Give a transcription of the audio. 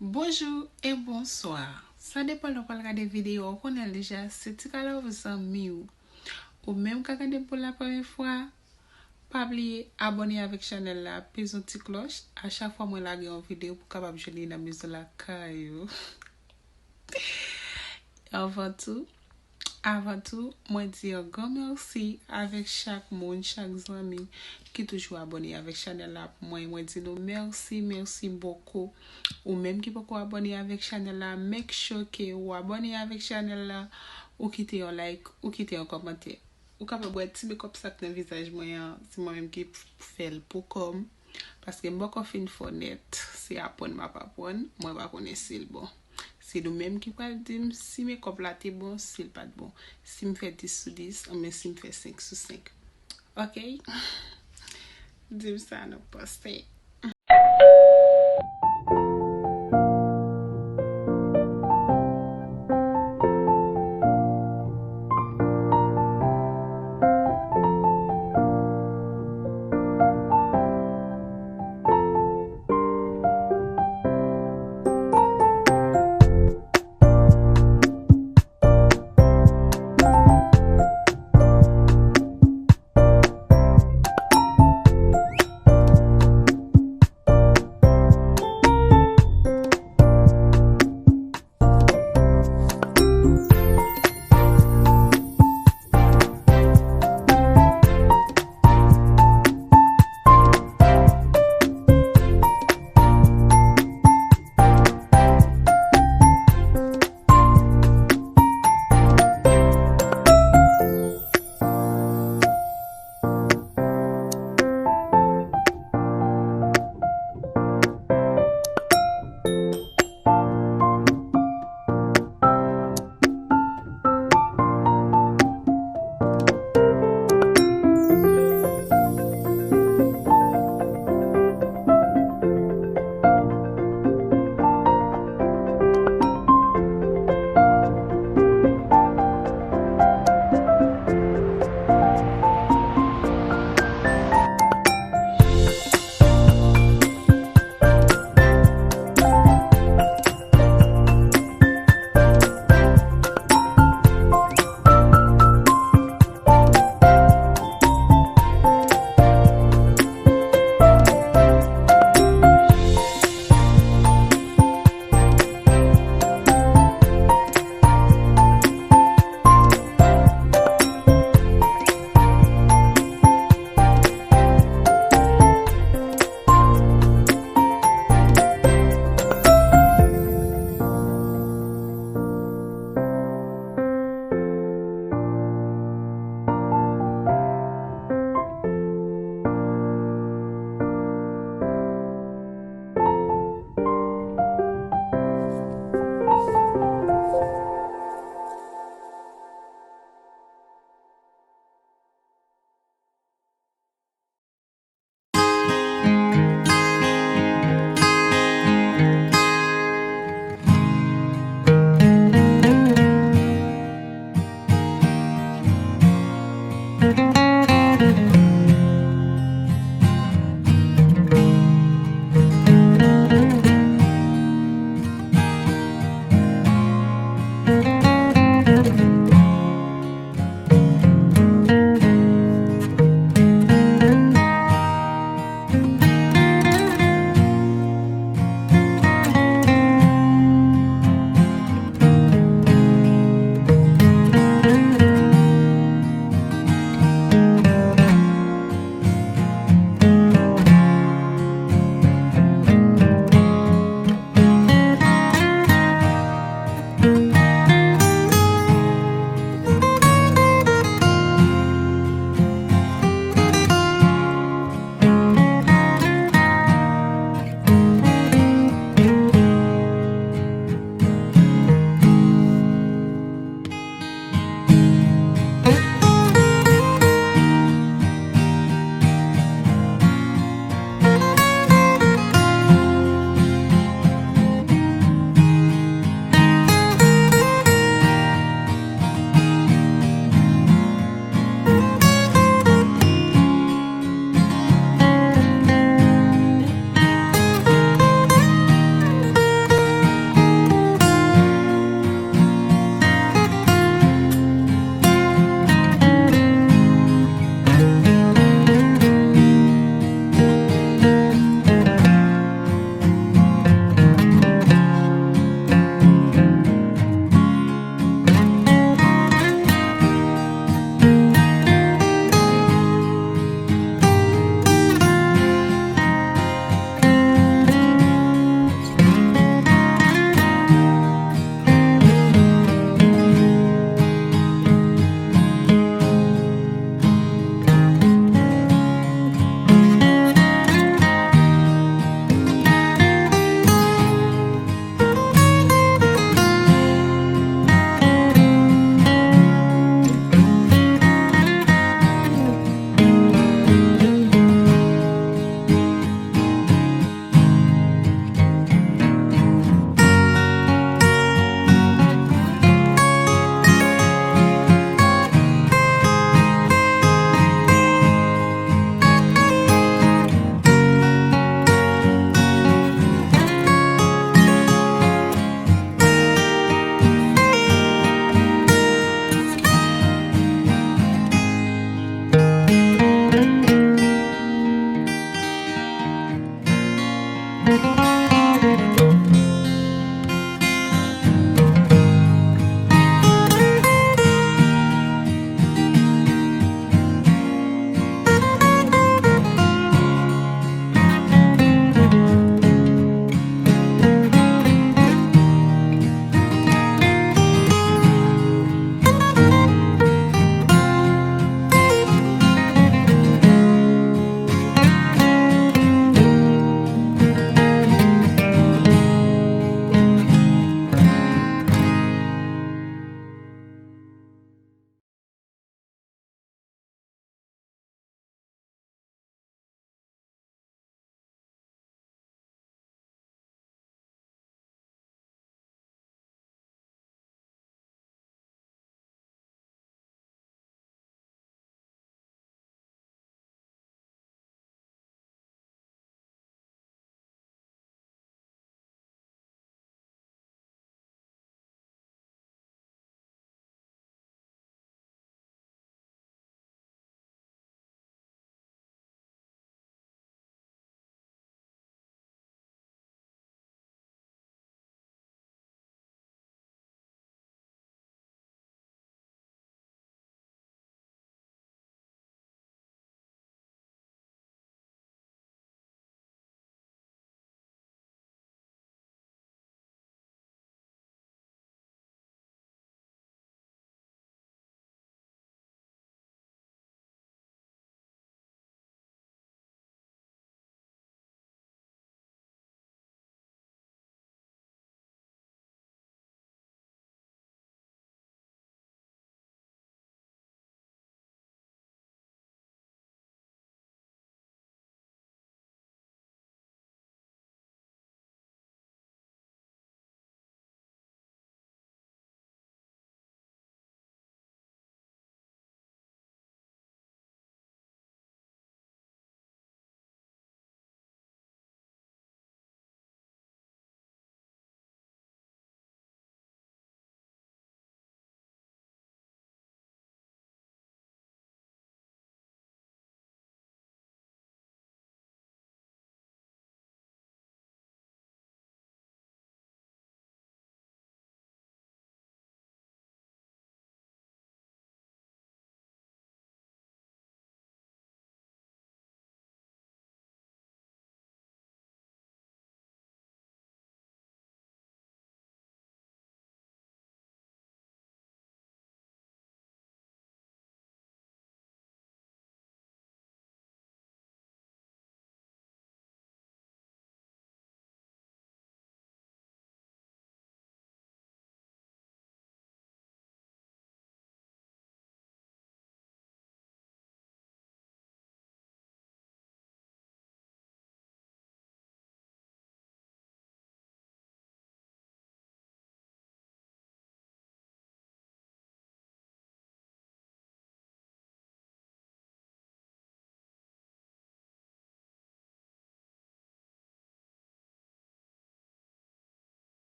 Bonjour et bonsoir. Ça dépend de quoi regarder vidéo qu'on a déjà. Si tu as vous amis ou même quand regarder pour la première fois, pas oublier abonner avec channel là, puis une petite cloche. À chaque fois moi la une vidéo pour capable jouer dans mise la caillou. Avant tout, moi dis un grand merci avec chaque monde, chaque ami qui toujours abonné avec channel là. Moi dis nous merci beaucoup. Ou même qui peut abonner avec channel là, make sure que vous abonnez avec channel là, ou quitter un like, ou quitter un commentaire. Ou capable de tirer comme ça dans visage moi, c'est moi même qui fait le pour comme parce que moi quand fin fenêtre, c'est apprendre ma pas apprendre, moi pas connaître le bon. C'est nous même qui va dire si mes copes là t'es bon, si pas bon. Si me fait 10 sur 10, mais si me fait 5 sur 5. OK? Dis ça nous poster.